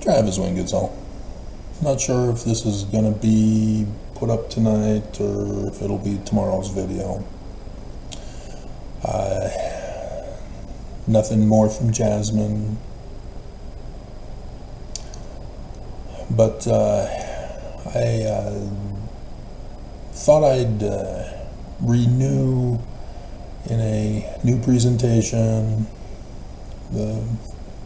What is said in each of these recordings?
Travis Wingetzel. Not sure if this is going to be put up tonight or if it'll be tomorrow's video. Nothing more from Jasmine. But I thought I'd renew in a new presentation the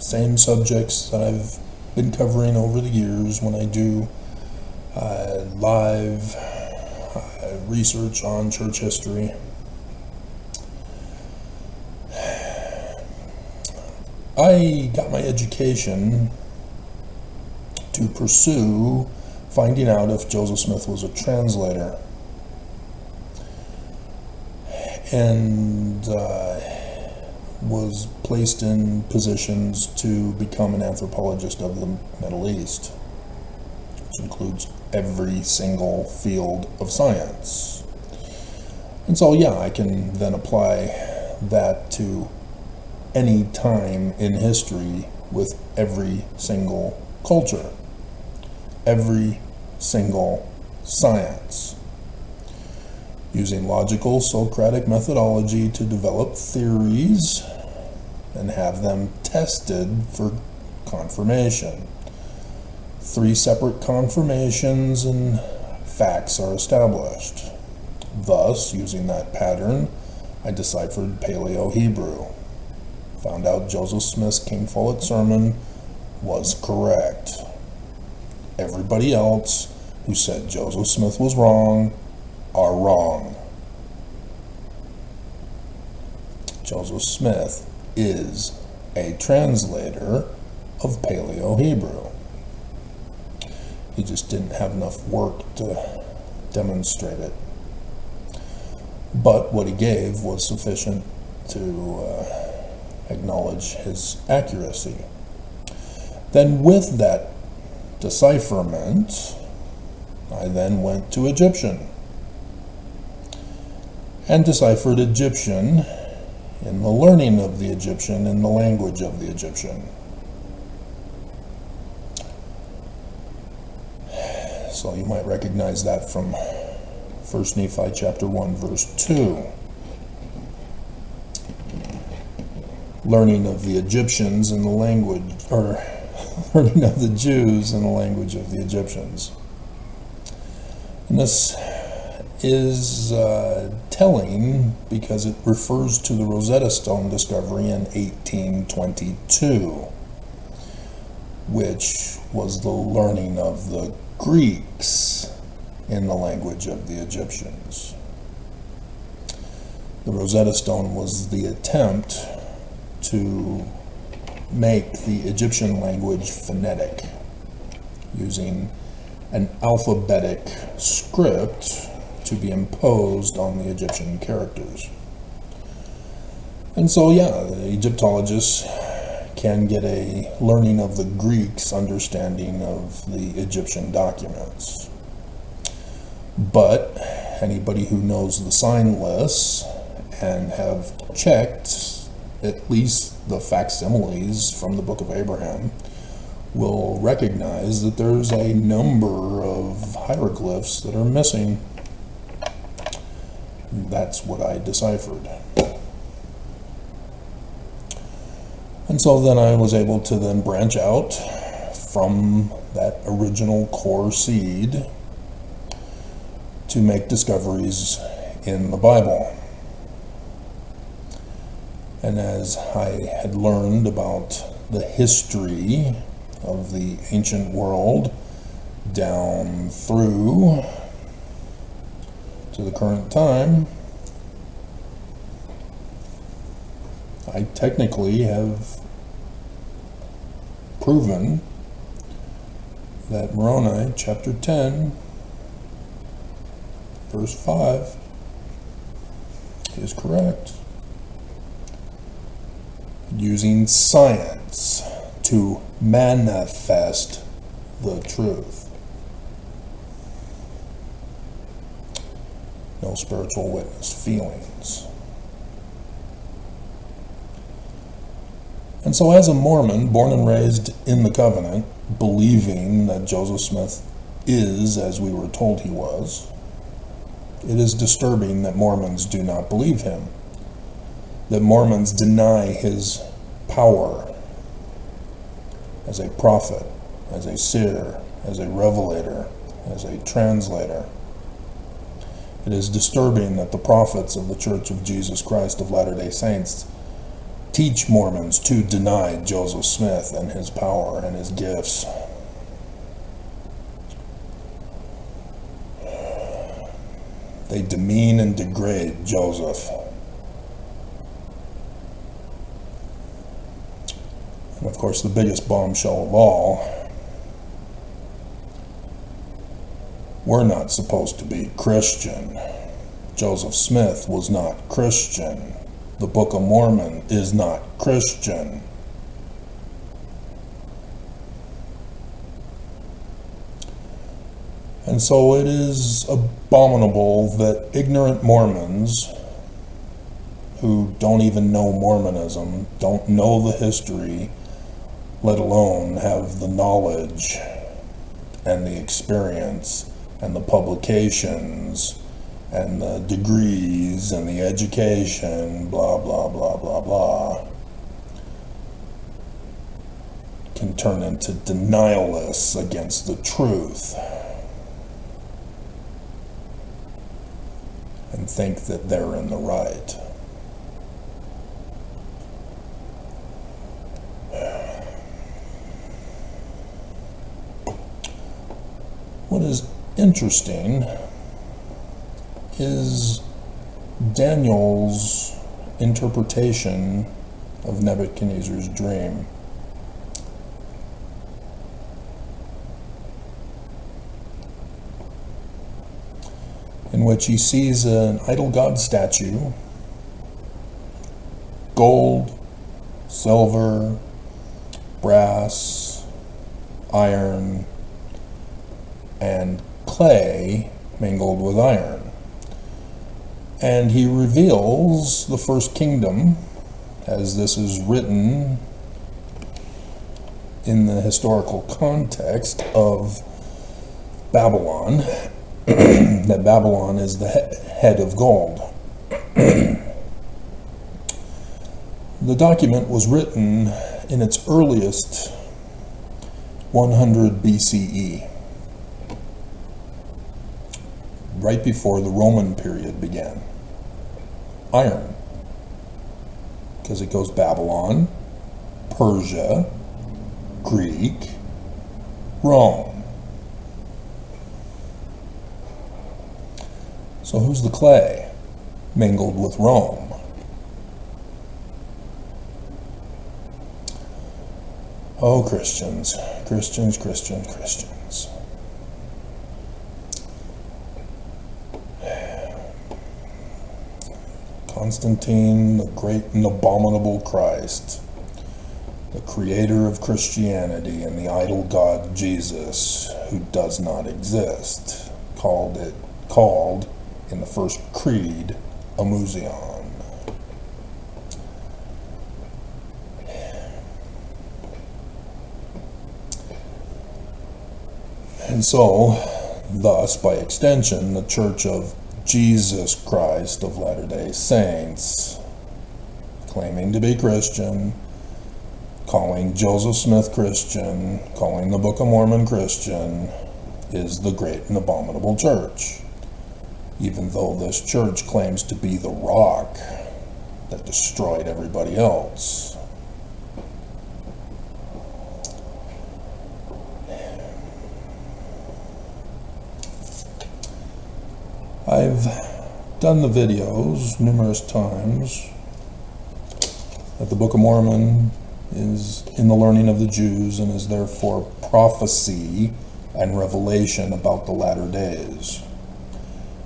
same subjects that I've been covering over the years when I do live research on church history. I got my education to pursue finding out if Joseph Smith was a translator, and was placed in positions to become an anthropologist of the Middle East, which includes every single field of science. And so yeah, I can then apply that to any time in history with every single culture, every single science, using logical Socratic methodology to develop theories and have them tested for confirmation. 3 separate confirmations and facts are established. Thus, using that pattern, I deciphered Paleo-Hebrew. Found out Joseph Smith's King Follett sermon was correct. Everybody else who said Joseph Smith was wrong are wrong. Joseph Smith is a translator of Paleo-Hebrew. He just didn't have enough work to demonstrate it. But what he gave was sufficient to acknowledge his accuracy. Then with that decipherment, I then went to Egyptian and deciphered Egyptian in the learning of the Egyptian and the language of the Egyptian. So you might recognize that from 1 Nephi chapter 1 verse 2. Learning of the Egyptians in the language, or learning of the Jews in the language of the Egyptians. And this is telling because it refers to the Rosetta Stone discovery in 1822, which was the learning of the Greeks in the language of the Egyptians. The Rosetta Stone was the attempt to make the Egyptian language phonetic using an alphabetic script to be imposed on the Egyptian characters. And so yeah, the Egyptologists can get a learning of the Greeks' understanding of the Egyptian documents. But anybody who knows the sign lists and have checked at least the facsimiles from the Book of Abraham will recognize that there's a number of hieroglyphs that are missing. That's what I deciphered. And so then I was able to then branch out from that original core seed to make discoveries in the Bible. And as I had learned about the history of the ancient world down through to the current time, I technically have proven that Moroni chapter 10 verse 5 is correct, using science to manifest the truth. No spiritual witness feelings. And so as a Mormon, born and raised in the covenant, believing that Joseph Smith is, as we were told he was, it is disturbing that Mormons do not believe him, that Mormons deny his power as a prophet, as a seer, as a revelator, as a translator. It is disturbing that the prophets of the Church of Jesus Christ of Latter-day Saints teach Mormons to deny Joseph Smith and his power and his gifts. They demean and degrade Joseph. And of course, the biggest bombshell of all, we're not supposed to be Christian. Joseph Smith was not Christian. The Book of Mormon is not Christian. And so it is abominable that ignorant Mormons who don't even know Mormonism, don't know the history, let alone have the knowledge and the experience and the publications and the degrees and the education, blah, blah, blah, blah, blah, can turn into denialists against the truth and think that they're in the right. What is interesting is Daniel's interpretation of Nebuchadnezzar's dream. In which he sees an idol god statue, gold, silver, brass, iron, and clay mingled with iron. And he reveals the first kingdom, as this is written in the historical context of Babylon, that Babylon is the head of gold. The document was written in its earliest 100 BCE, right before the Roman period began. Iron, because it goes Babylon, Persia, Greek, Rome. So who's the clay mingled with Rome? Oh, Christians, Christians, Christians, Christians. Constantine, the great and abominable Christ, the creator of Christianity and the idol god Jesus, who does not exist, called in the first creed a musion. And so, thus, by extension, the Church of Jesus Christ of Latter-day Saints, claiming to be Christian, calling Joseph Smith Christian, calling the Book of Mormon Christian, is the great and abominable church. Even though this church claims to be the rock that destroyed everybody else. I've done the videos numerous times that the Book of Mormon is in the learning of the Jews and is therefore prophecy and revelation about the latter days.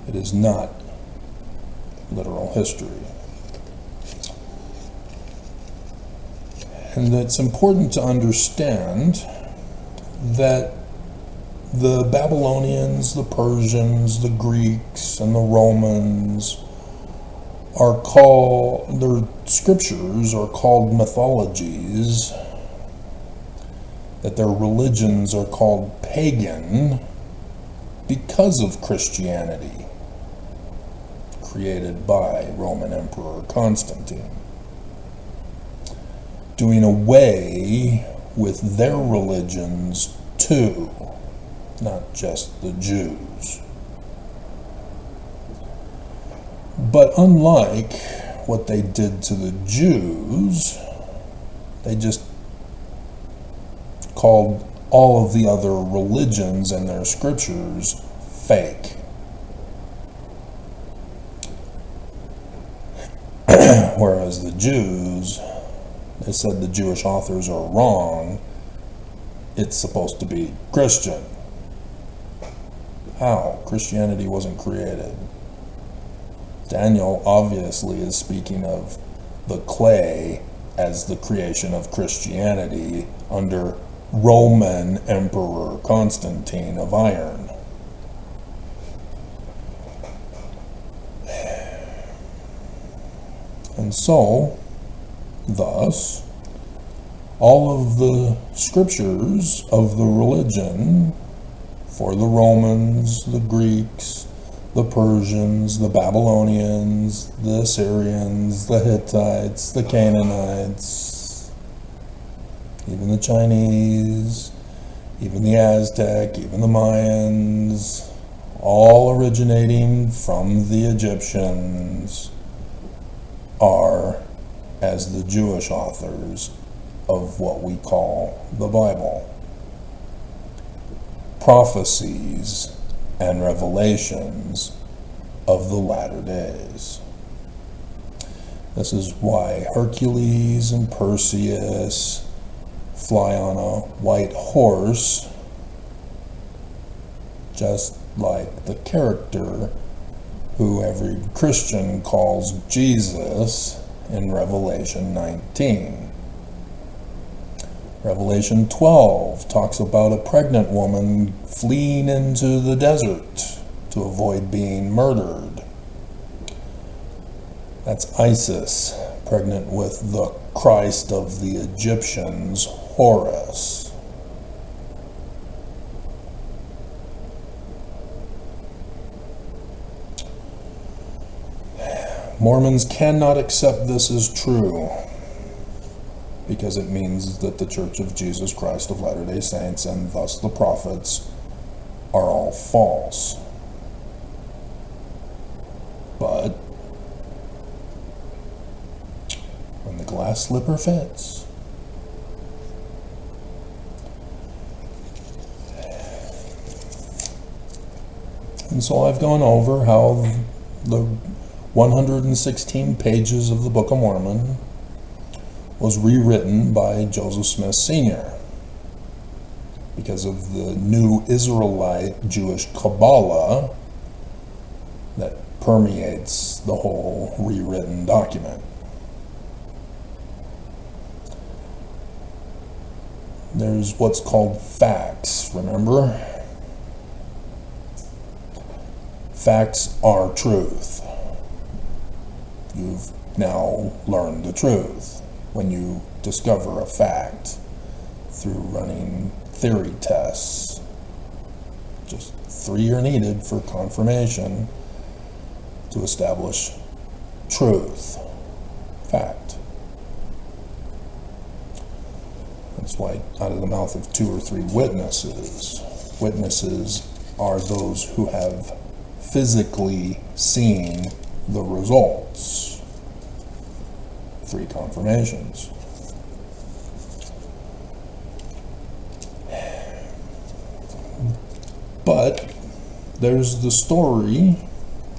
It is not literal history. And it's important to understand that the Babylonians, the Persians, the Greeks, and the Romans their scriptures are called mythologies, that their religions are called pagan because of Christianity, created by Roman Emperor Constantine, doing away with their religions too, not just the Jews. But unlike what they did to the Jews, they just called all of the other religions and their scriptures fake. Whereas the Jews, they said the Jewish authors are wrong, it's supposed to be Christian. How? Christianity wasn't created. Daniel obviously is speaking of the clay as the creation of Christianity under Roman Emperor Constantine of iron. And so, thus, all of the scriptures of the religion for the Romans, the Greeks, the Persians, the Babylonians, the Assyrians, the Hittites, the Canaanites, even the Chinese, even the Aztec, even the Mayans, all originating from the Egyptians, are as the Jewish authors of what we call the Bible. Prophecies and revelations of the latter days. This is why Hercules and Perseus fly on a white horse, just like the character who every Christian calls Jesus in Revelation 19. Revelation 12 talks about a pregnant woman fleeing into the desert to avoid being murdered. That's Isis, pregnant with the Christ of the Egyptians, Horus. Mormons cannot accept this as true, because it means that the Church of Jesus Christ of Latter-day Saints, and thus the prophets, are all false. But when the glass slipper fits, and so I've gone over how the 116 pages of the Book of Mormon was rewritten by Joseph Smith Sr. because of the new Israelite Jewish Kabbalah that permeates the whole rewritten document. There's what's called facts, remember? Facts are truth. You've now learned the truth when you discover a fact through running theory tests. Just 3 are needed for confirmation to establish truth, fact. That's why out of the mouth of 2 or 3 witnesses, witnesses are those who have physically seen the results. 3 confirmations. But there's the story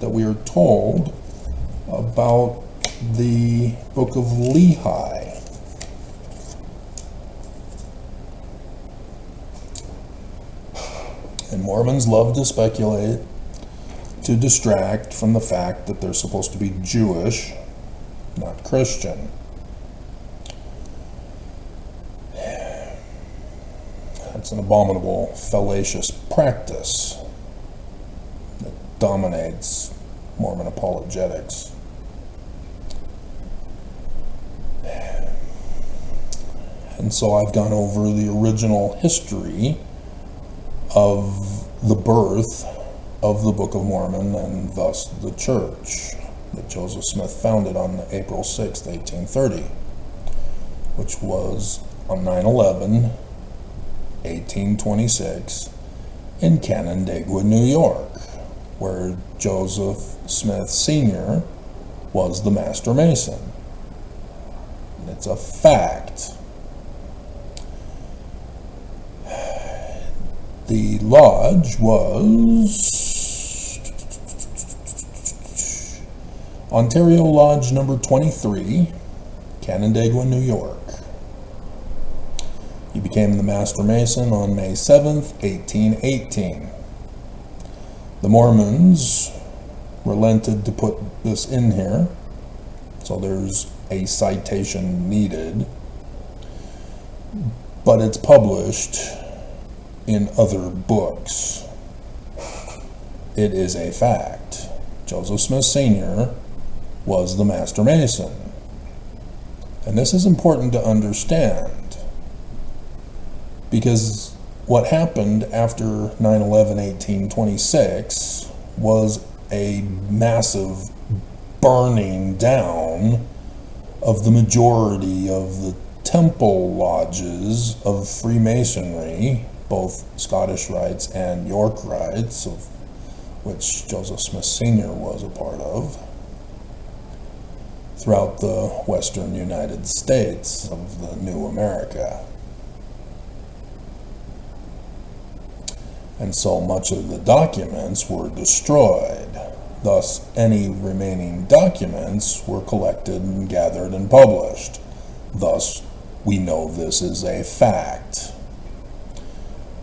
that we are told about the Book of Lehi. And Mormons love to speculate to distract from the fact that they're supposed to be Jewish, not Christian. That's an abominable, fallacious practice that dominates Mormon apologetics. And so I've gone over the original history of the birth of the Book of Mormon and thus the church that Joseph Smith founded on April 6, 1830, which was on 9/11, 1826 in Canandaigua, New York, where Joseph Smith Sr. was the Master Mason. And it's a fact. The lodge was Ontario Lodge number 23, Canandaigua, New York. He became the Master Mason on May 7th, 1818. The Mormons relented to put this in here, so there's a citation needed, but it's published in other books. It is a fact. Joseph Smith Sr. was the Master Mason. And this is important to understand, because what happened after 9/11/1826 was a massive burning down of the majority of the temple lodges of Freemasonry, both Scottish Rites and York Rites, of which Joseph Smith Sr. was a part of, throughout the western United States of the new America. And so much of the documents were destroyed. Thus, any remaining documents were collected and gathered and published. Thus, we know this is a fact.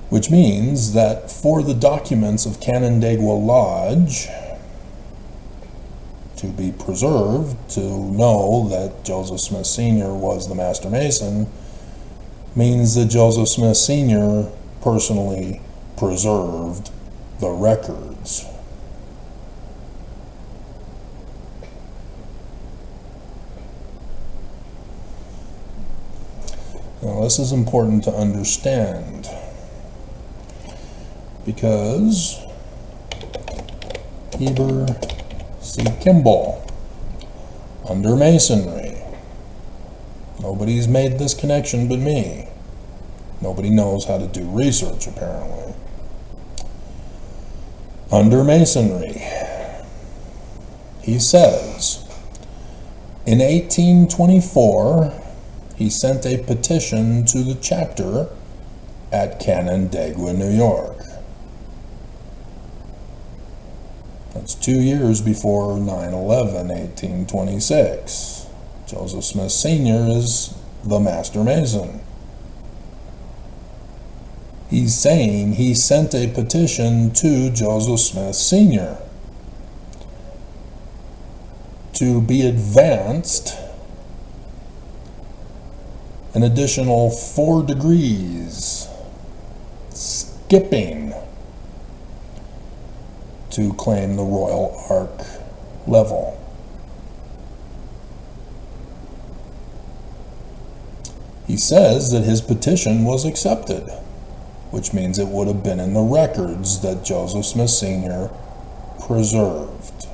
Which means that for the documents of Canandaigua Lodge to be preserved, to know that Joseph Smith Sr. was the Master Mason, means that Joseph Smith Sr. personally preserved the records. Now, this is important to understand, because Heber C. Kimball, under Masonry. Nobody's made this connection but me. Nobody knows how to do research, apparently. Under Masonry, he says, in 1824, he sent a petition to the chapter at Canandaigua, New York. That's 2 years before 9/11/1826. Joseph Smith Sr. is the Master Mason. He's saying he sent a petition to Joseph Smith Sr. to be advanced an additional 4 degrees, skipping, to claim the Royal Ark level. He says that his petition was accepted, which means it would have been in the records that Joseph Smith Sr. preserved.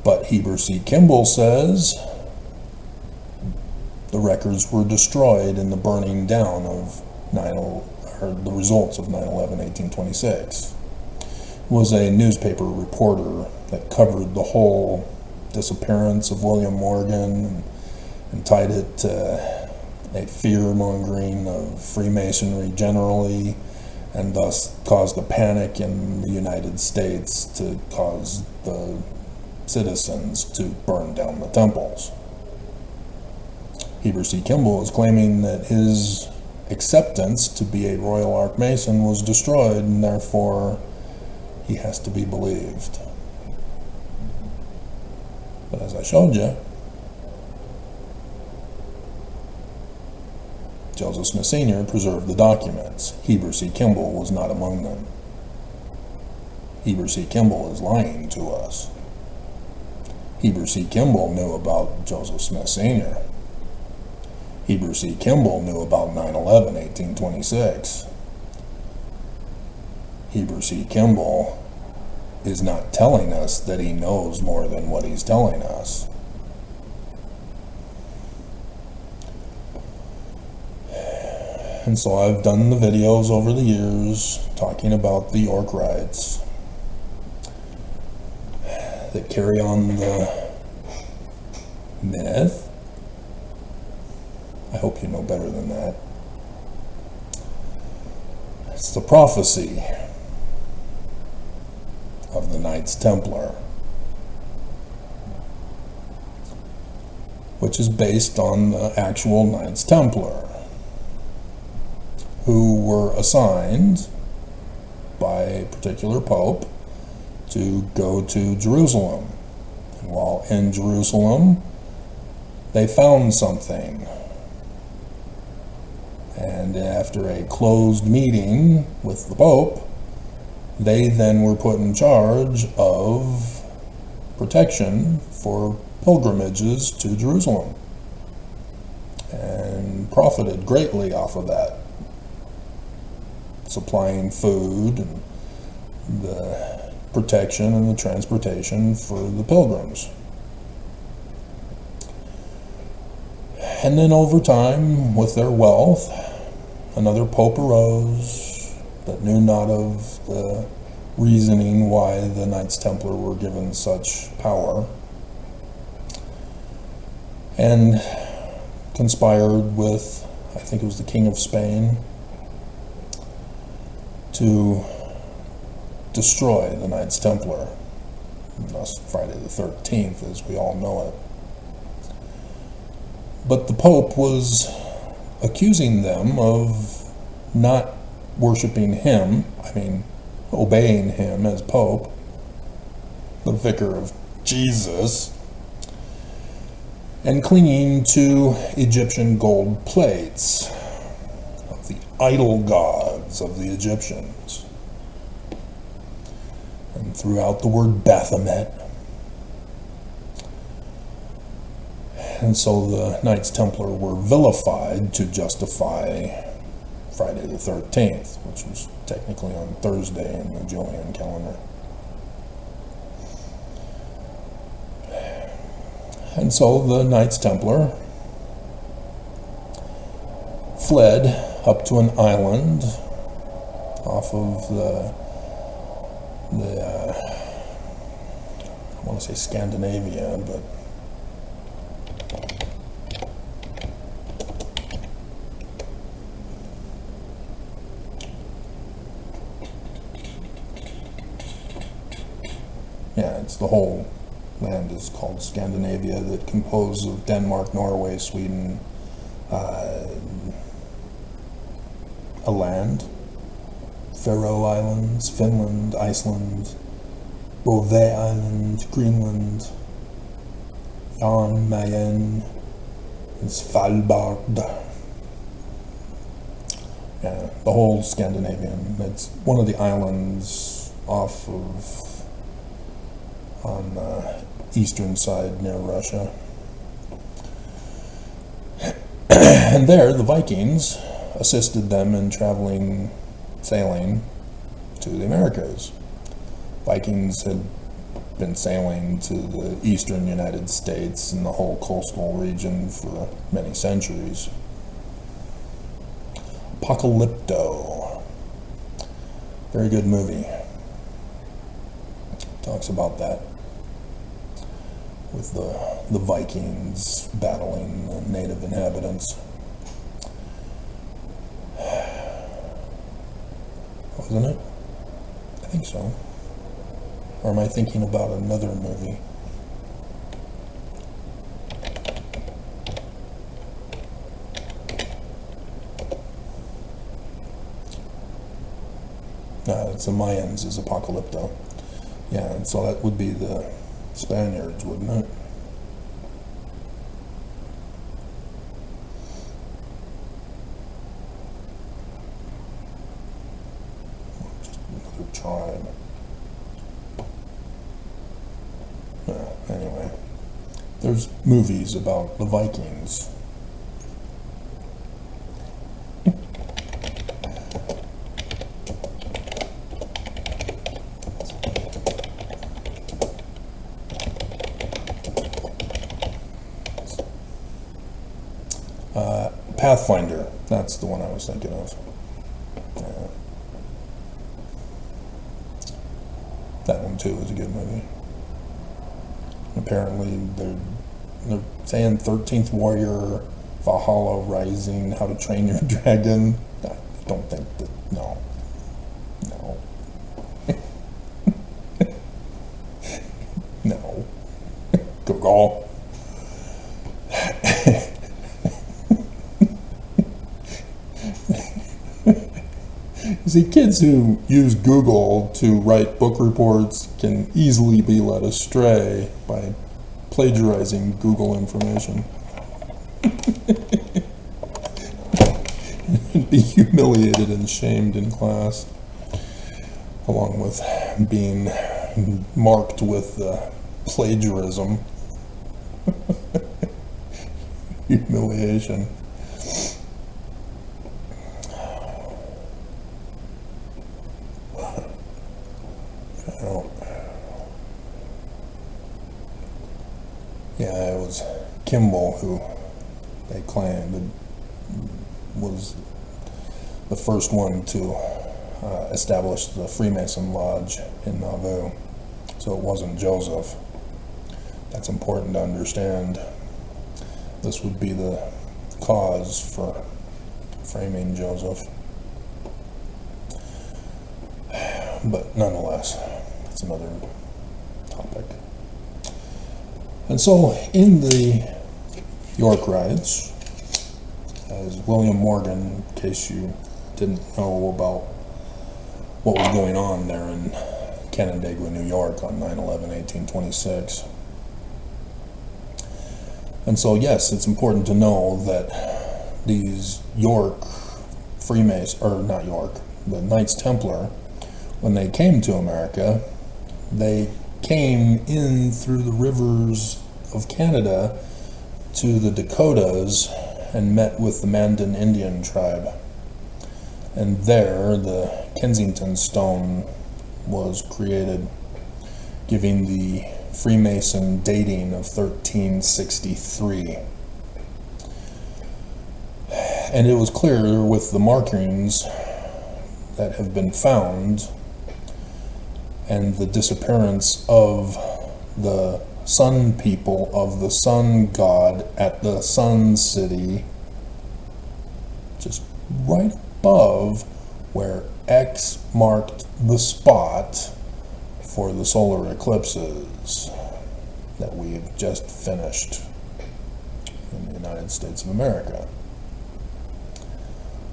But Heber C. Kimball says the records were destroyed in the burning down of the results of 9/11/1826. It was a newspaper reporter that covered the whole disappearance of William Morgan and tied it to a fear-mongering of Freemasonry generally, and thus caused a panic in the United States to cause the citizens to burn down the temples. Heber C. Kimball is claiming that his acceptance to be a Royal Ark Mason was destroyed, and therefore he has to be believed. But as I showed you, Joseph Smith Sr. preserved the documents. Heber C. Kimball was not among them. Heber C. Kimball is lying to us. Heber C. Kimball knew about Joseph Smith Sr. Heber C. Kimball knew about 9/11, 1826. Heber C. Kimball is not telling us that he knows more than what he's telling us. And so I've done the videos over the years talking about the York Rites that carry on the myth. I hope you know better than that. It's the prophecy of the Knights Templar, which is based on the actual Knights Templar, who were assigned by a particular pope to go to Jerusalem. And while in Jerusalem, they found something. And after a closed meeting with the pope, they then were put in charge of protection for pilgrimages to Jerusalem, and profited greatly off of that, supplying food and the protection and the transportation for the pilgrims. And then over time, with their wealth, another pope arose that knew not of the reasoning why the Knights Templar were given such power, and conspired with, I think it was the King of Spain, to destroy the Knights Templar, and thus Friday the 13th as we all know it. But the Pope was accusing them of not worshiping him, obeying him as Pope, the vicar of Jesus, and clinging to Egyptian gold plates of the idol gods of the Egyptians, and threw out the word Baphomet. And so the Knights Templar were vilified to justify Friday the 13th, which was technically on Thursday in the Julian calendar. And so the Knights Templar fled up to an island off of I want to say Scandinavia, but yeah, it's the whole land is called Scandinavia, that composed of Denmark, Norway, Sweden, a land, Faroe Islands, Finland, Iceland, Bovey Island, Greenland, Jan Mayen, and Svalbard. Yeah, the whole Scandinavian. It's one of the islands off of on the eastern side near Russia. And there, the Vikings assisted them in sailing to the Americas. Vikings had been sailing to the eastern United States and the whole coastal region for many centuries. Apocalypto. Very good movie. Talks about that, with the Vikings battling the native inhabitants. Wasn't it? I think so. Or am I thinking about another movie? No, it's the Mayans is Apocalypto. Yeah, and so that would be the Spaniards, wouldn't it? Just another tribe. Well, anyway. There's movies about the Vikings. Pathfinder, that's the one I was thinking of. That one too is a good movie. Apparently they're saying 13th Warrior, Valhalla Rising, How to Train Your Dragon. I don't think that, no. No. Google. See, kids who use Google to write book reports can easily be led astray by plagiarizing Google information. And be humiliated and shamed in class, along with being marked with plagiarism. Humiliation. Yeah, it was Kimball who they claimed was the first one to establish the Freemason Lodge in Nauvoo. So it wasn't Joseph. That's important to understand. This would be the cause for framing Joseph. But nonetheless, that's another topic. And so, in the York Rites, as William Morgan, in case you didn't know about what was going on there in Canandaigua, New York on 9/11/1826. And so, yes, it's important to know that these York Freemasons, or not York, the Knights Templar, when they came to America, they came in through the rivers of Canada to the Dakotas and met with the Mandan Indian tribe. And there the Kensington Stone was created, giving the Freemason dating of 1363. And it was clear with the markings that have been found and the disappearance of the sun people of the sun god at the sun city, just right above where X marked the spot for the solar eclipses that we've just finished in the United States of America.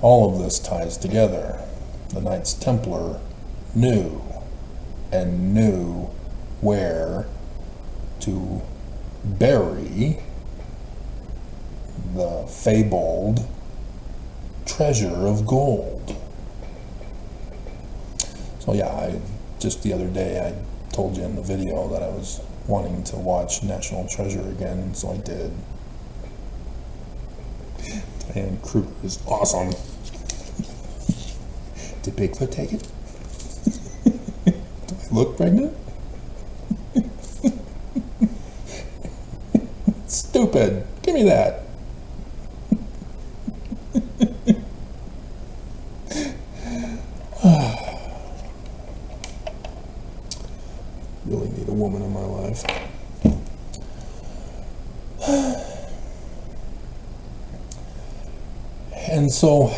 All of this ties together. The Knights Templar knew where to bury the fabled treasure of gold. So yeah, just the other day I told you in the video that I was wanting to watch National Treasure again, so I did. Diane Kruger is awesome. Did Bigfoot take it? Do I look pregnant? Stupid. Give me that. Really need a woman in my life. And so,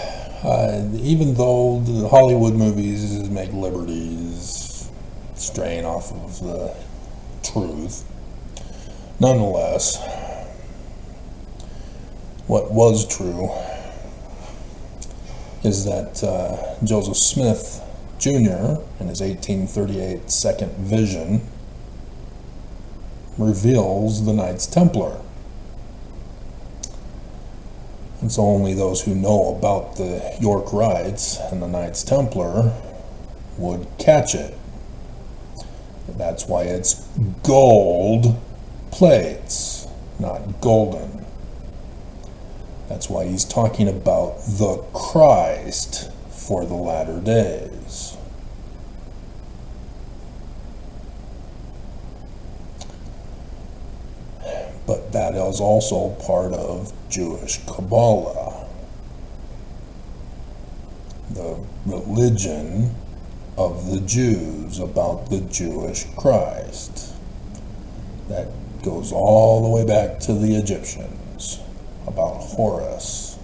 even though the Hollywood movies make liberties straying off of the truth, nonetheless, what was true is that Joseph Smith Jr. in his 1838 second vision reveals the Knights Templar. And so only those who know about the York Rites and the Knights Templar would catch it. That's why it's gold plates. not golden. That's why he's talking about the Christ for the latter days. But that is also part of Jewish Kabbalah, the religion of the Jews about the Jewish Christ. That goes all the way back to the Egyptians, about Horus.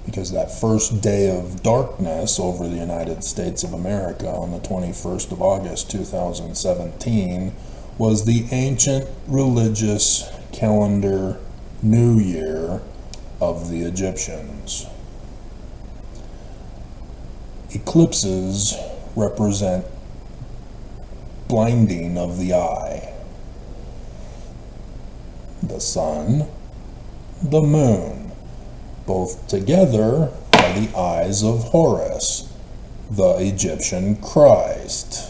Because that first day of darkness over the United States of America on the 21st of August 2017 was the ancient religious calendar New Year of the Egyptians. Eclipses represent blinding of the eye. The sun, the moon, both together are the eyes of Horus, the Egyptian Christ,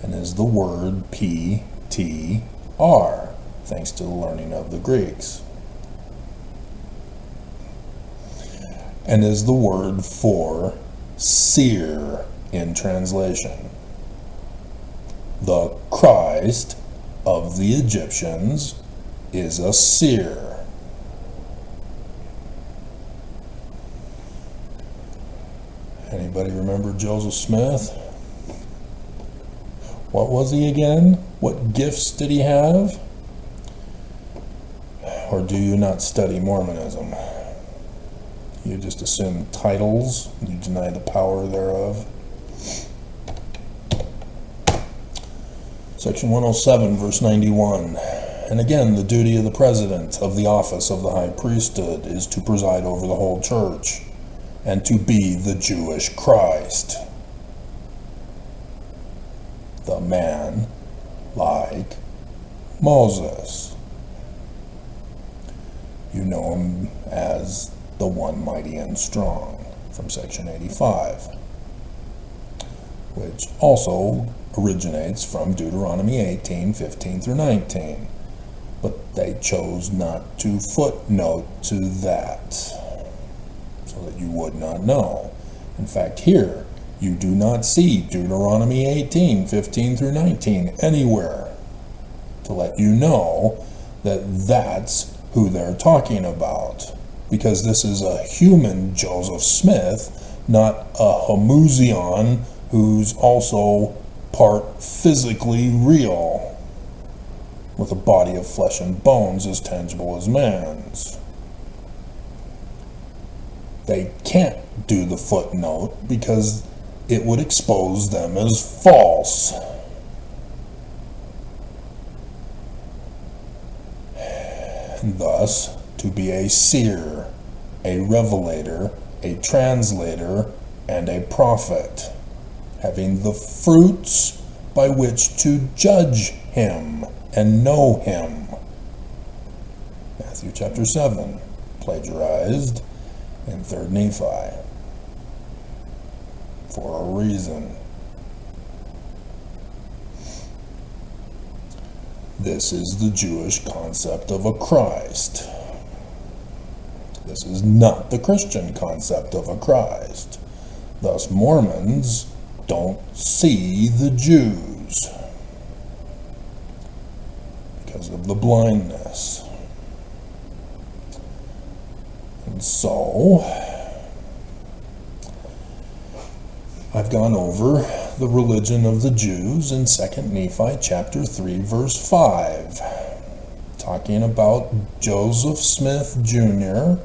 and is the word PTR, thanks to the learning of the Greeks, and is the word for seer in translation. The Christ of the Egyptians is a seer. Anybody remember Joseph Smith? What was he again? What gifts did he have? Or do you not study Mormonism? You just assume titles, you deny the power thereof. Section 107, verse 91. And again, the duty of the president of the office of the high priesthood is to preside over the whole church and to be the Jewish Christ. The man like Moses. You know him as the one mighty and strong from section 85, which also originates from Deuteronomy 18, 15 through 19. But they chose not to footnote to that, so that you would not know. In fact, here, you do not see Deuteronomy 18, 15 through 19 anywhere to let you know that that's who they're talking about. Because this is a human Joseph Smith, not a homuzion who's also part physically real, with a body of flesh and bones as tangible as man's. They can't do the footnote because it would expose them as false. And thus, to be a seer, a revelator, a translator, and a prophet, having the fruits by which to judge him and know him. Matthew chapter 7, plagiarized in 3rd Nephi, for a reason. This is the Jewish concept of a Christ. This is not the Christian concept of a Christ. Thus, Mormons don't see the Jews because of the blindness. And so, I've gone over the religion of the Jews in 2nd Nephi chapter 3, verse 5, talking about Joseph Smith Jr.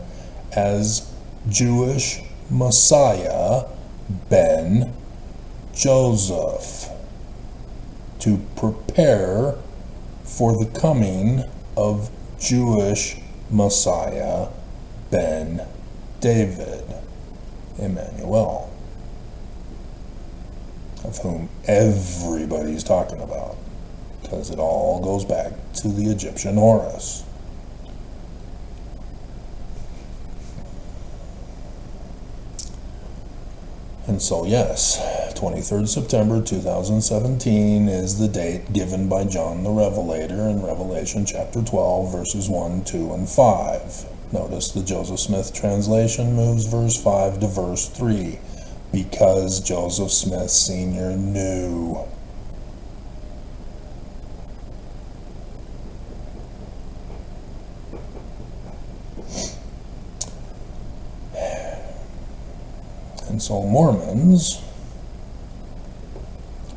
as Jewish Messiah ben Joseph, to prepare for the coming of Jewish Messiah ben David, Emmanuel, of whom everybody's talking about, because it all goes back to the Egyptian Horus. And so, yes, 23rd September 2017 is the date given by John the Revelator in Revelation chapter 12, verses 1, 2, and 5. Notice the Joseph Smith translation moves verse 5 to verse 3, because Joseph Smith Sr. knew. And so Mormons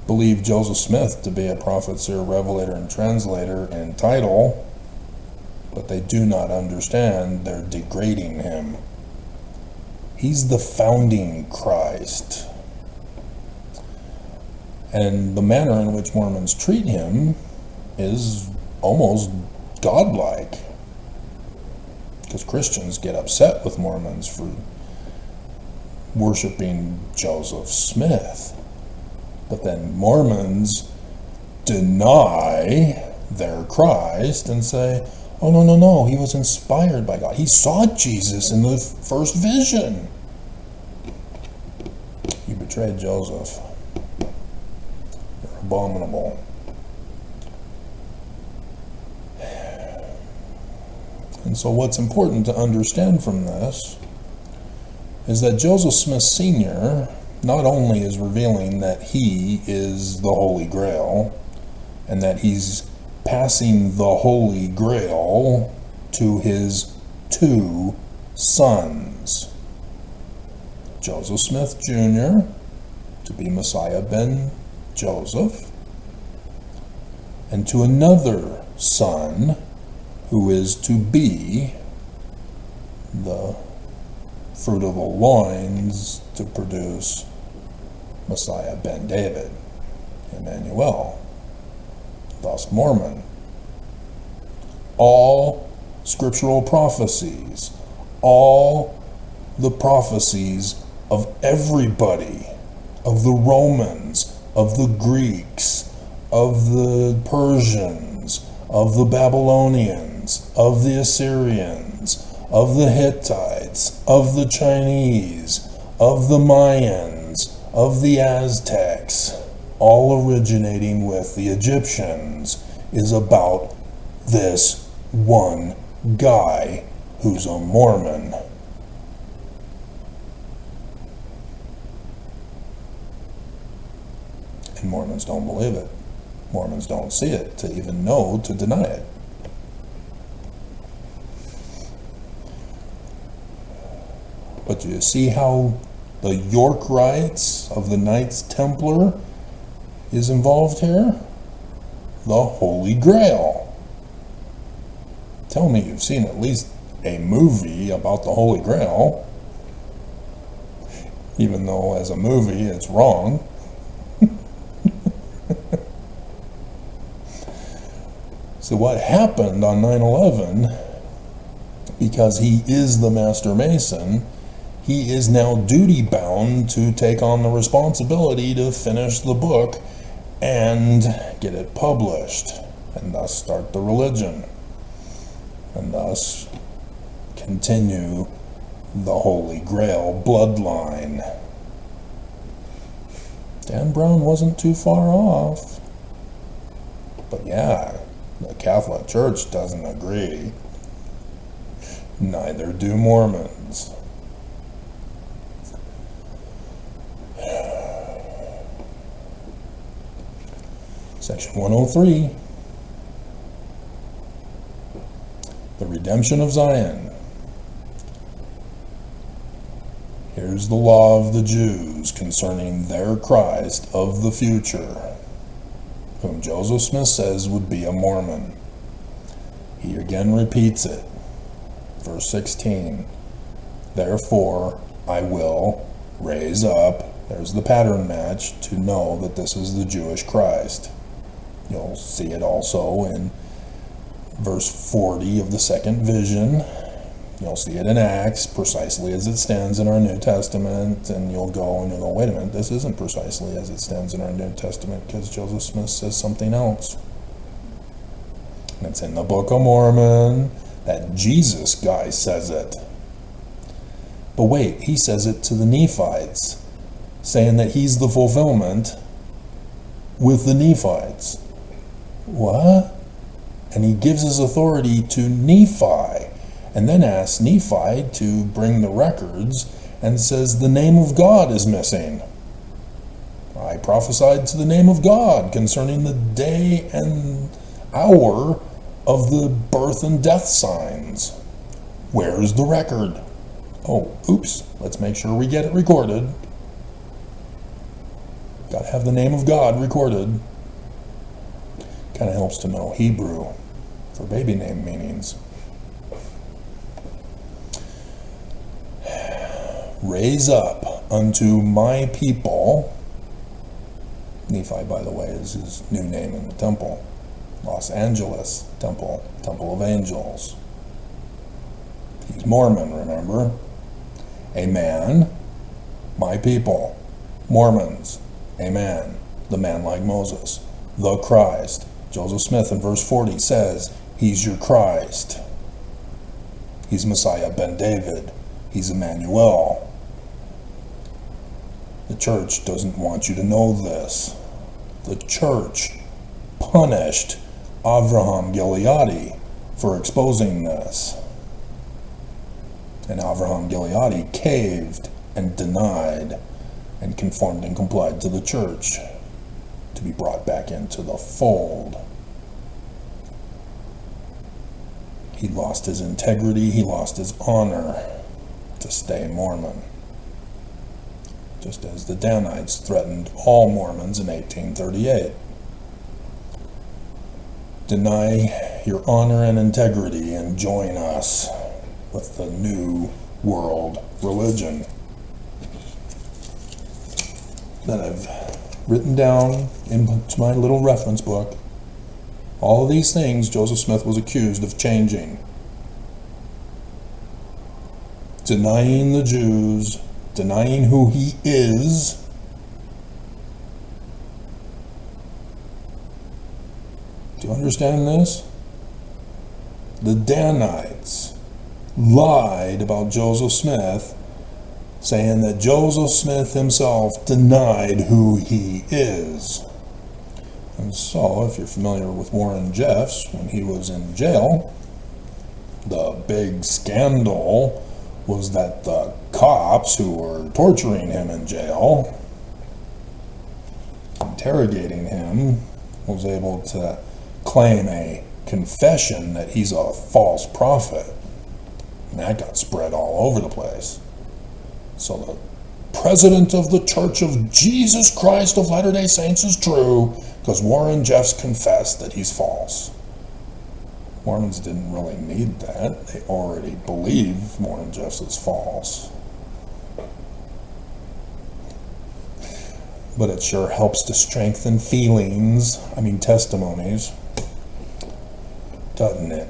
believe Joseph Smith to be a prophet, seer, revelator, and translator in title, but they do not understand they're degrading him. He's the founding Christ. And the manner in which Mormons treat him is almost godlike, because Christians get upset with Mormons for worshiping Joseph Smith. But then Mormons deny their Christ and say, oh, no, he was inspired by God. He saw Jesus in the first vision. You betrayed Joseph. You're abominable. And so what's important to understand from this is that Joseph Smith Sr. not only is revealing that he is the Holy Grail, and that he's passing the Holy Grail to his two sons, Joseph Smith Jr., to be Messiah ben Joseph, and to another son who is to be the fruit of the loins to produce Messiah ben David, Emmanuel, thus Mormon. All scriptural prophecies, all the prophecies of everybody, of the Romans, of the Greeks, of the Persians, of the Babylonians, of the Assyrians, of the Hittites, of the Chinese, of the Mayans, of the Aztecs, all originating with the Egyptians, is about this one guy who's a Mormon. And Mormons don't believe it. Mormons don't see it to even know to deny it. But do you see how the York Rites of the Knights Templar is involved here? The Holy Grail. Tell me you've seen at least a movie about the Holy Grail, even though as a movie it's wrong. So what happened on 9/11, because he is the Master Mason, he is now duty bound to take on the responsibility to finish the book and get it published, and thus start the religion, and thus continue the Holy Grail bloodline. Dan Brown wasn't too far off. But yeah, the Catholic Church doesn't agree. Neither do Mormons. Section 103, the redemption of Zion. Here's the law of the Jews concerning their Christ of the future, whom Joseph Smith says would be a Mormon. He again repeats it. Verse 16, therefore I will raise up, there's the pattern match, to know that this is the Jewish Christ. You'll see it also in verse 40 of the second vision. You'll see it in Acts, precisely as it stands in our New Testament, and you'll go, wait a minute, this isn't precisely as it stands in our New Testament, because Joseph Smith says something else. And it's in the Book of Mormon. That Jesus guy says it. But wait, he says it to the Nephites. saying that he's the fulfillment with the Nephites. What? And he gives his authority to Nephi, and then asks Nephi to bring the records, and says the name of God is missing. I prophesied to the name of God concerning the day and hour of the birth and death signs. Where's the record? Oh, oops, let's make sure we get it recorded. Got to have the name of God recorded. Kind of helps to know Hebrew for baby name meanings. Raise up unto my people. Nephi, by the way, is his new name in the temple. Los Angeles Temple, Temple of Angels. He's Mormon, remember? A man, my people. Mormons, a man, the man like Moses, the Christ. Joseph Smith in verse 40 says, he's your Christ. He's Messiah ben David. He's Emmanuel. The church doesn't want you to know this. The church punished Avraham Gileadi for exposing this. And Avraham Gileadi caved and denied and conformed and complied to the church to be brought back into the fold. He lost his integrity, he lost his honor to stay Mormon. Just as the Danites threatened all Mormons in 1838. Deny your honor and integrity and join us with the new world religion that I've written down into my little reference book. All of these things Joseph Smith was accused of changing. Denying the Jews, denying who he is, do you understand this? The Danites lied about Joseph Smith, saying that Joseph Smith himself denied who he is. And so, if you're familiar with Warren Jeffs, when he was in jail, the big scandal was that the cops who were torturing him in jail, interrogating him, was able to claim a confession that he's a false prophet. And that got spread all over the place. So the president of the Church of Jesus Christ of Latter-day Saints is true because Warren Jeffs confessed that he's false. Mormons didn't really need that. They already believe Warren Jeffs is false. But it sure helps to strengthen feelings, testimonies, doesn't it?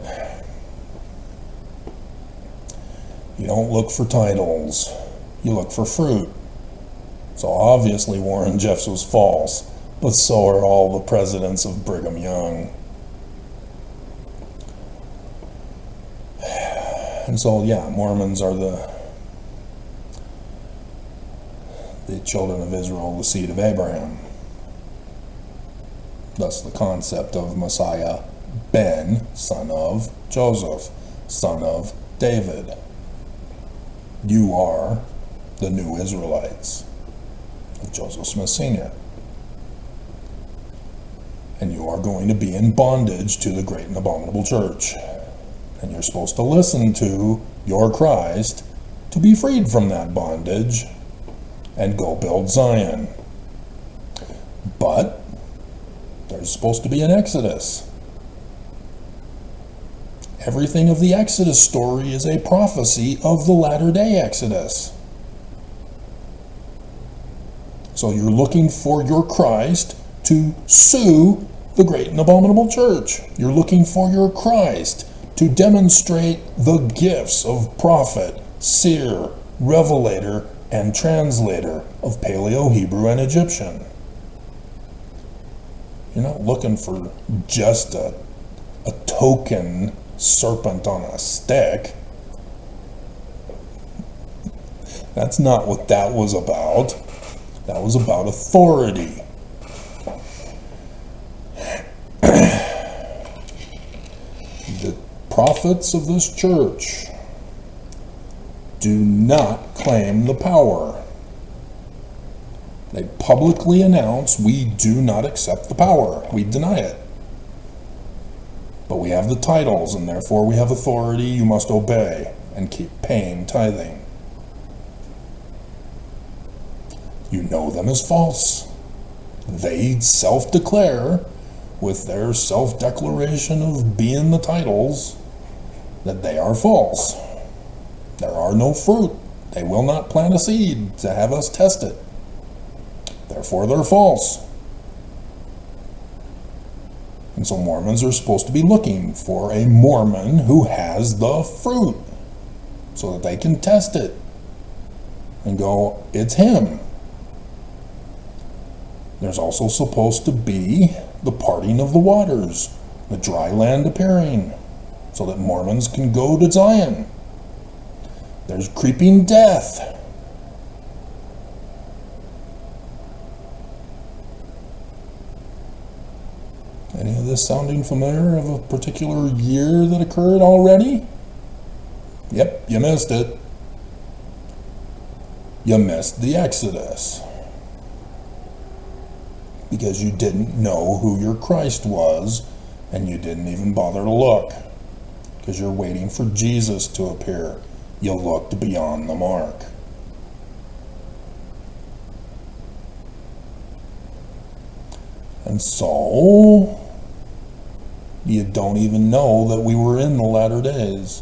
You don't look for titles, you look for fruit. So obviously Warren Jeffs was false, but so are all the presidents of Brigham Young. And so, yeah, Mormons are the children of Israel, the seed of Abraham. Thus the concept of Messiah, Ben, son of Joseph, son of David. You are the new Israelites of Joseph Smith Sr. And you are going to be in bondage to the great and abominable church. And you're supposed to listen to your Christ to be freed from that bondage and go build Zion. But there's supposed to be an Exodus. Everything of the Exodus story is a prophecy of the latter-day Exodus. So you're looking for your Christ to sue the great and abominable church. You're looking for your Christ to demonstrate the gifts of prophet, seer, revelator, and translator of Paleo, Hebrew, and Egyptian. You're not looking for just a token serpent on a stick. That's not what that was about. That was about authority. The prophets of this church do not claim the power. They publicly announce, we do not accept the power. We deny it. But we have the titles, and therefore we have authority. You must obey and keep paying tithing. You know them as false. They self-declare, with their self-declaration of being the titles, that they are false. There are no fruit. They will not plant a seed to have us test it. Therefore, they're false. And so Mormons are supposed to be looking for a Mormon who has the fruit so that they can test it and go, it's him. There's also supposed to be the parting of the waters, the dry land appearing, so that Mormons can go to Zion. There's creeping death. Any of this sounding familiar of a particular year that occurred already? Yep, you missed it. You missed the Exodus. Because you didn't know who your Christ was, and you didn't even bother to look. Because you're waiting for Jesus to appear. You looked beyond the mark. And so, you don't even know that we were in the latter days.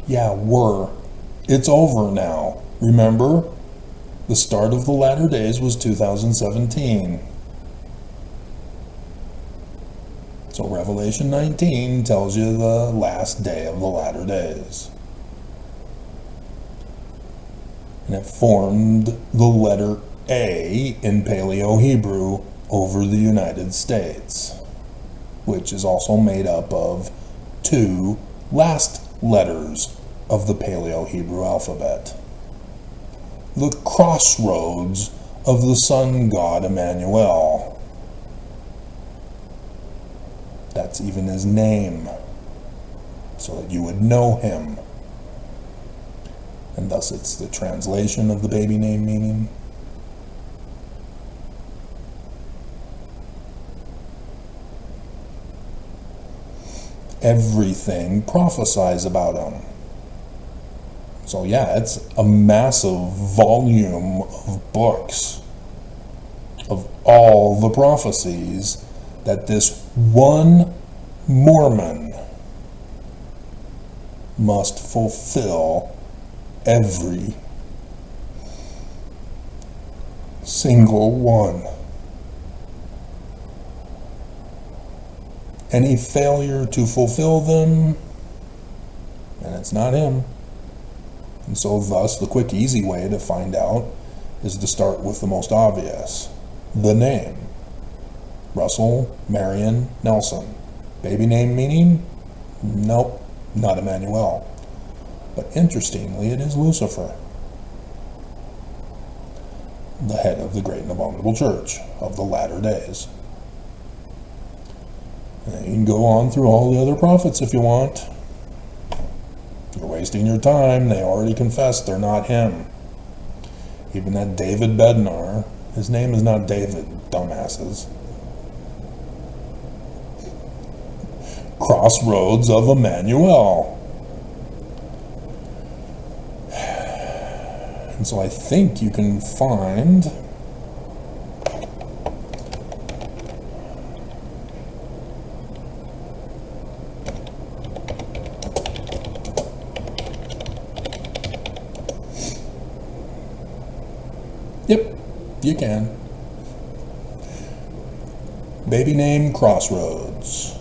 Yeah, we're. It's over now. Remember? The start of the latter days was 2017. So Revelation 19 tells you the last day of the latter days. And it formed the letter A in Paleo-Hebrew over the United States, which is also made up of 2 last letters of the Paleo-Hebrew alphabet. The crossroads of the sun god Emmanuel. That's even his name, so that you would know him. And thus it's the translation of the baby name meaning. Everything prophesies about him. So yeah, it's a massive volume of books of all the prophecies that this one Mormon must fulfill, every single one. Any failure to fulfill them, and it's not him. And so thus the quick, easy way to find out is to start with the most obvious, the name. Russell Marion Nelson. Baby name meaning? Nope, not Emmanuel. But interestingly, it is Lucifer, the head of the great and abominable church of the latter days. And you can go on through all the other prophets if you want. You're wasting your time. They already confessed they're not him. Even that David Bednar, his name is not David, dumbasses. Crossroads of Emmanuel. And so I think you can find yep, you can. Baby name Crossroads.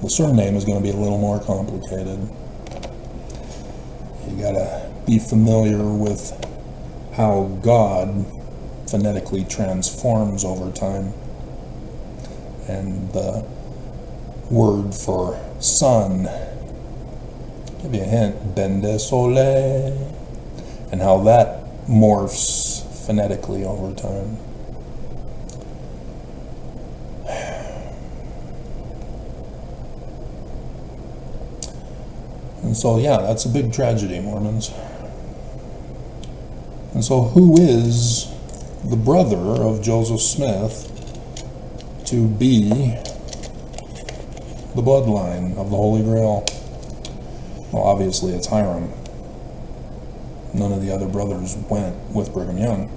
The surname is going to be a little more complicated. You gotta be familiar with how God phonetically transforms over time. And the word for son Give you a hint, Bende Sole, and how that morphs phonetically over time. And so, yeah, that's a big tragedy, Mormons. And so who is the brother of Joseph Smith to be the bloodline of the Holy Grail? Well, obviously it's Hiram. None of the other brothers went with Brigham Young.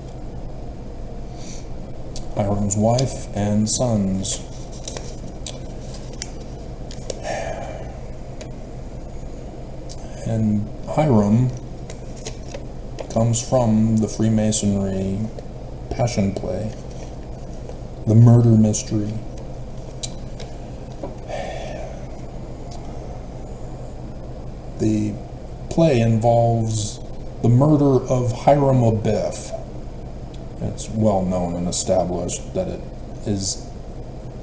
Hiram's wife and sons. And Hiram comes from the Freemasonry passion play, the murder mystery. The play involves the murder of Hiram Abiff. It's well known and established that it is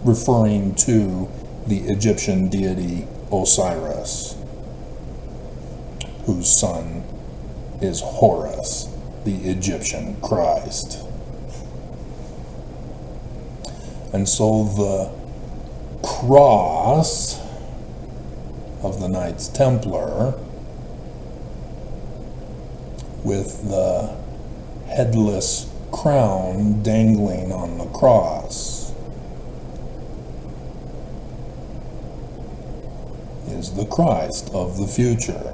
referring to the Egyptian deity Osiris, whose son is Horus, the Egyptian Christ. And so the cross of the Knights Templar, with the headless crown dangling on the cross, is the Christ of the future,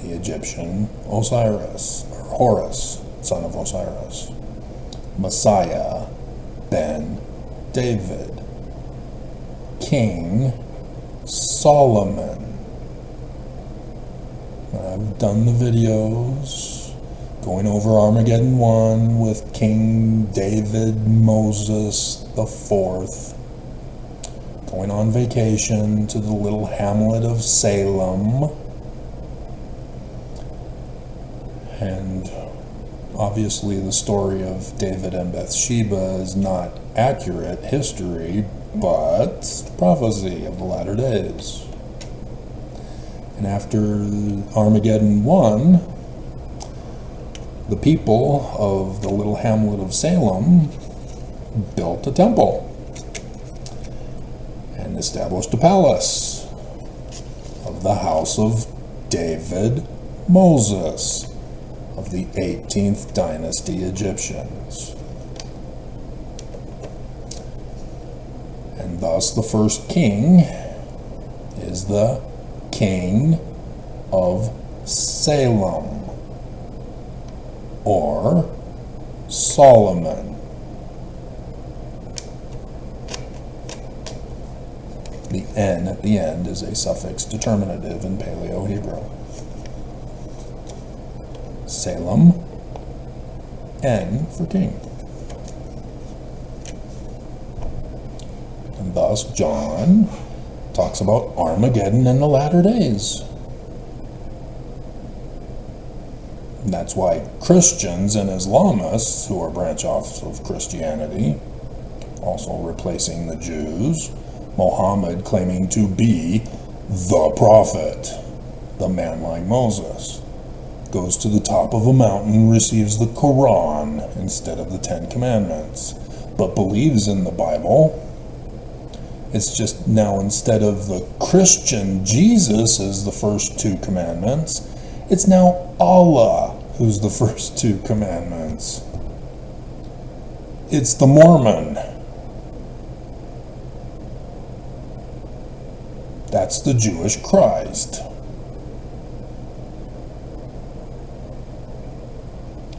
the Egyptian Osiris, or Horus, son of Osiris, Messiah ben David, King Solomon. I've done the videos going over Armageddon 1 with King David Moses the Fourth, going on vacation to the little hamlet of Salem, and obviously the story of David and Bathsheba is not accurate history, but prophecy of the latter days. And after Armageddon 1, the people of the little hamlet of Salem built a temple and established a palace of the house of David Moses of the 18th dynasty Egyptians. And thus the first king is the King of Salem, or Solomon. The N at the end is a suffix determinative in Paleo-Hebrew. Salem, N for king. And thus John talks about Armageddon in the latter days. And that's why Christians and Islamists, who are branch offs of Christianity, also replacing the Jews, Muhammad claiming to be the prophet, the man like Moses, goes to the top of a mountain, receives the Quran instead of the Ten Commandments, but believes in the Bible. It's just now, instead of the Christian Jesus as the first two commandments, it's now Allah who's the first two commandments. It's the Mormon. That's the Jewish Christ.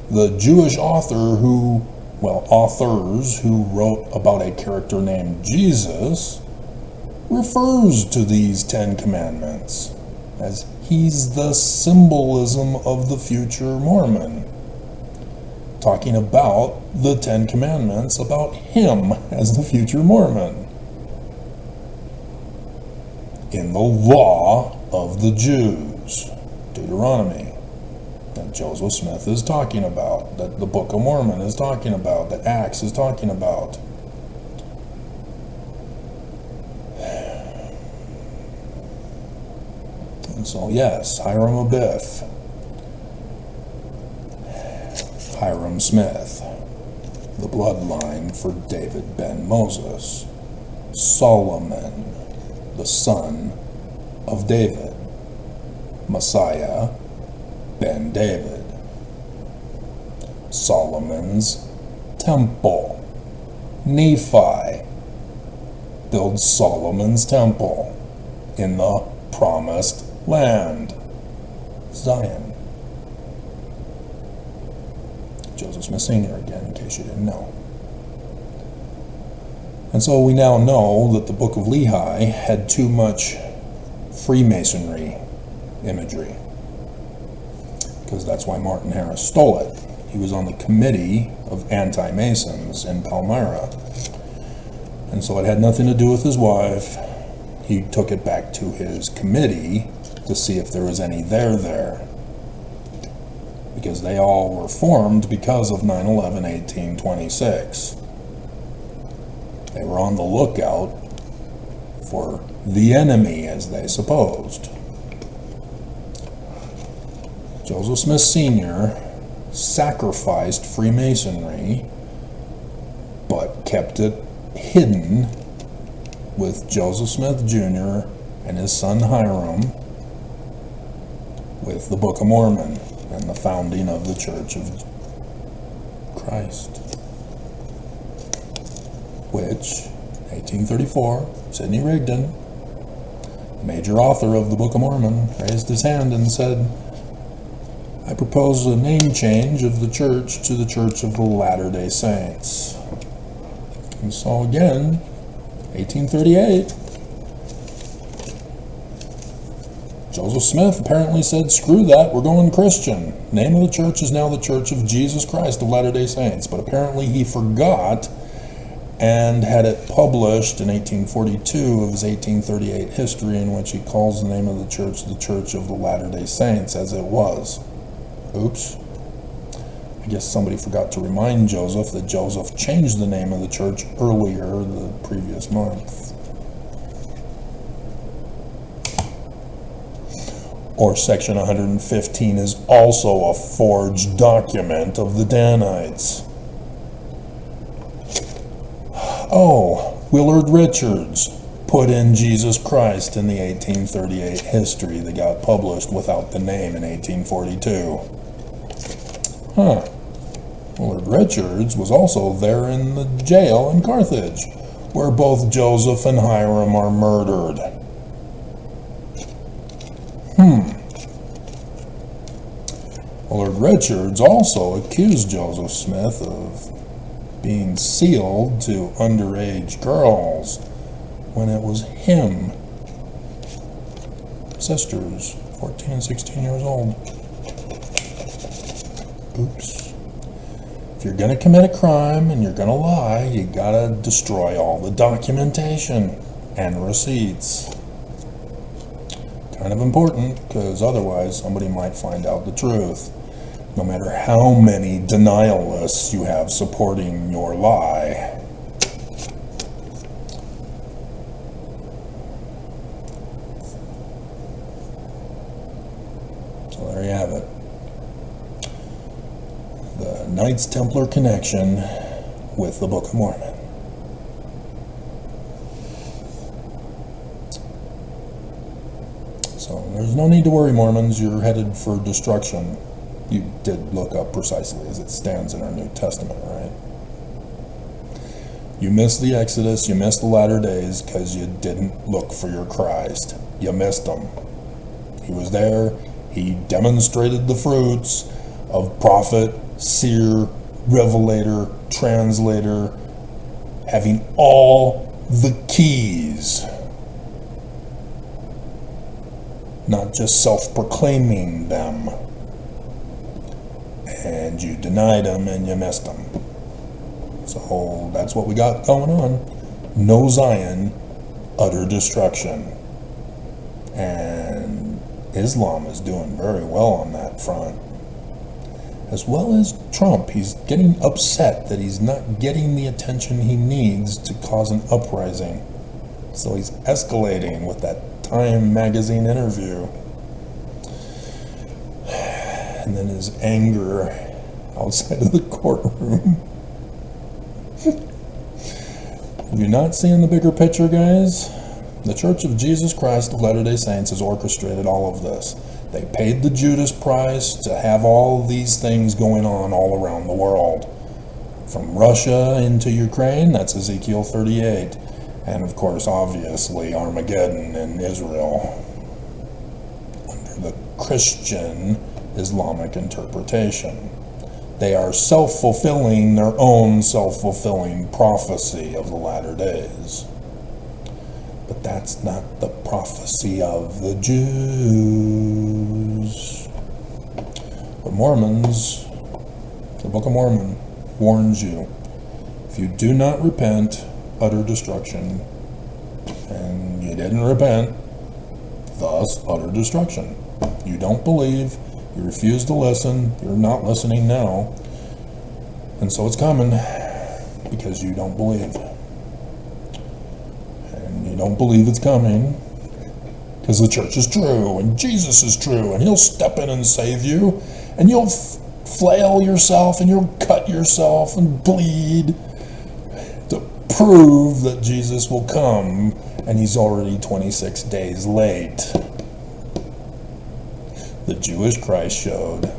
The Jewish author who, well, authors who wrote about a character named Jesus refers to these Ten Commandments as he's the symbolism of the future Mormon, talking about the Ten Commandments about him as the future Mormon in the law of the Jews, Deuteronomy, that Joseph Smith is talking about, that the Book of Mormon is talking about, that Acts is talking about. And so yes, Hiram Abiff, Hiram Smith, the bloodline for David ben Moses, Solomon, the son of David, Messiah ben David, Solomon's temple, Nephi builds Solomon's temple in the promised land, Zion. Joseph Smith Sr. again, in case you didn't know. And so we now know that the Book of Lehi had too much Freemasonry imagery, because that's why Martin Harris stole it. He was on the committee of anti-Masons in Palmyra, and so it had nothing to do with his wife. He took it back to his committee to see if there was any there, because they all were formed because of 9/11/1826. They were on the lookout for the enemy, as they supposed. Joseph Smith Sr. sacrificed Freemasonry, but kept it hidden with Joseph Smith Jr. and his son Hiram, with the Book of Mormon and the founding of the Church of Christ, which, 1834, Sidney Rigdon, the major author of the Book of Mormon, raised his hand and said, "I propose a name change of the church to the Church of the Latter-day Saints." And so again, 1838, Joseph Smith apparently said, "Screw that, we're going Christian. Name of the church is now the Church of Jesus Christ of Latter-day Saints." But apparently he forgot and had it published in 1842 of his 1838 history, in which he calls the name of the Church of the Latter-day Saints, as it was. Oops. I guess somebody forgot to remind Joseph that Joseph changed the name of the church earlier the previous month. Or Section 115 is also a forged document of the Danites. Oh, Willard Richards put in Jesus Christ in the 1838 history that got published without the name in 1842. Huh. Willard Richards was also there in the jail in Carthage, where both Joseph and Hiram are murdered. Willard Richards also accused Joseph Smith of being sealed to underage girls when it was him. Sisters, 14 and 16 years old. Oops. If you're going to commit a crime and you're going to lie, you got to destroy all the documentation and receipts. Kind of important, because otherwise somebody might find out the truth, no matter how many denialists you have supporting your lie. So there you have it. The Knights Templar connection with the Book of Mormon. So there's no need to worry, Mormons, you're headed for destruction. You did look up precisely as it stands in our New Testament, right? You missed the Exodus, you missed the latter days because you didn't look for your Christ. You missed him. He was there. He demonstrated the fruits of prophet, seer, revelator, translator, having all the keys. Not just self-proclaiming them. And you denied him and you missed him. So that's what we got going on. No Zion, utter destruction. And Islam is doing very well on that front. As well as Trump. He's getting upset that he's not getting the attention he needs to cause an uprising. So he's escalating with that Time magazine interview. and then his anger outside of the courtroom. You're not seeing the bigger picture, guys? The Church of Jesus Christ of Latter-day Saints has orchestrated all of this. They paid the Judas price to have all these things going on all around the world. From Russia into Ukraine, that's Ezekiel 38. And of course, obviously, Armageddon in Israel under the Christian Islamic interpretation. They are self-fulfilling their own self-fulfilling prophecy of the latter days. But that's not the prophecy of the Jews. The Mormons, the Book of Mormon, warns you, if you do not repent, utter destruction. And you didn't repent, thus utter destruction. You don't believe, you refuse to listen, you're not listening now, and so it's coming because you don't believe. And you don't believe it's coming because the church is true and Jesus is true and he'll step in and save you, and you'll flail yourself and you'll cut yourself and bleed to prove that Jesus will come, and he's already 26 days late. The Jewish Christ showed